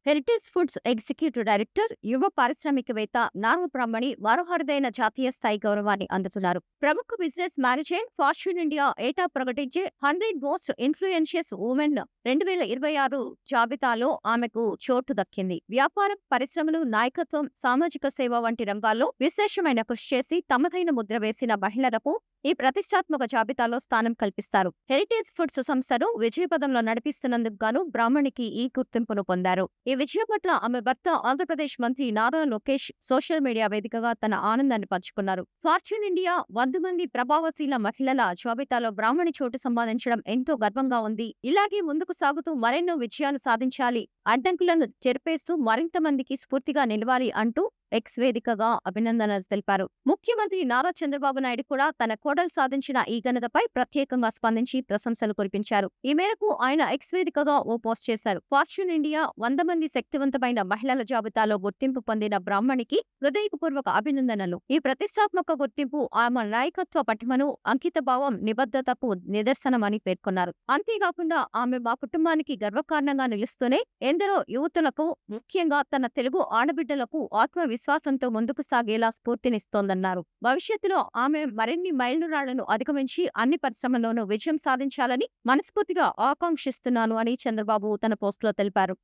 Heritage foods executive director, యువ పారిశ్రామికవేత్త నాగబ్రాహ్మణి మరో అరుదైన జాతీయ స్థాయి గౌరవాన్ని అందుతున్నారు. ప్రముఖ బిజినెస్ మ్యాగజైన్ ఫార్చ్యూన్ ఇండియా ఏటా ప్రకటించే 100 మోస్ట్ ఇన్ఫ్లుయెన్షియస్ ఉమెన్ 2026 జాబితాలో ఆమెకు చోటు దక్కింది. వ్యాపారం, పరిశ్రమలు, నాయకత్వం, సామాజిక సేవ వంటి రంగాల్లో విశేషమైన కృషి చేసి తమదైన ముద్ర వేసిన మహిళలకు ఈ ప్రతిష్టాత్మక జాబితాలో స్థానం కల్పిస్తారు. హెరిటేజ్ ఫుడ్స్ సంస్థను విజయపథంలో నడిపిస్తున్నందుకు గాను బ్రాహ్మణికి ఈ గుర్తింపును పొందారు. ఈ విజయం పట్ల ఆమె భర్త ఆంధ్రప్రదేశ్ మంత్రి నారా లోకేష్ సోషల్ మీడియా వేదికగా తన ఆనందాన్ని పంచుకున్నారు. ఫార్చ్యూన్ ఇండియా 100 మంది ప్రభావశీల మహిళల జాబితాలో బ్రాహ్మణి చోటు సంపాదించడం ఎంతో గర్వంగా ఉంది. ఇలాగే ముందుకు సాగుతూ మరెన్నో విజయాలు సాధించాలి, అడ్డంకులను చెరిపేస్తూ మరింత మందికి స్ఫూర్తిగా నిలవాలి అంటూ ఎక్స్ వేదికగా అభినందనలు తెలిపారు. ముఖ్యమంత్రి నారా చంద్రబాబు నాయుడు కూడా తన కోడలు సాధించిన ఈ ఘనతపై ప్రత్యేకంగా స్పందించి ప్రశంసలు కురిపించారు. ఈ మేరకు ఆయన ఎక్స్ వేదికగా ఓ పోస్ట్ చేశారు. ఫార్చ్యూన్ ఇండియా 100 మంది శక్తివంతమైన మహిళల జాబితాలో గుర్తింపు పొందిన బ్రాహ్మణికి హృదయపూర్వక అభినందనలు. ఈ ప్రతిష్టాత్మక గుర్తింపు ఆమె నాయకత్వ పటిమను, అంకితభావం, నిబద్ధతకు నిదర్శనమని పేర్కొన్నారు. అంతేకాకుండా ఆమె మా కుటుంబానికి గర్వకారణంగా నిలుస్తూనే ఎందరో యువతులకు, ముఖ్యంగా తన తెలుగు ఆడబిడ్డలకు ఆత్మవిశ్వాసంతో ముందుకు సాగేలా స్ఫూర్తినిస్తోందన్నారు. భవిష్యత్తులో ఆమె మరిన్ని మైలురాళ్లను అధిగమించి అన్ని పరిశ్రమల్లోనూ విజయం సాధించాలని మనస్ఫూర్తిగా ఆకాంక్షిస్తున్నాను అని చంద్రబాబు తన పోస్టులో తెలిపారు.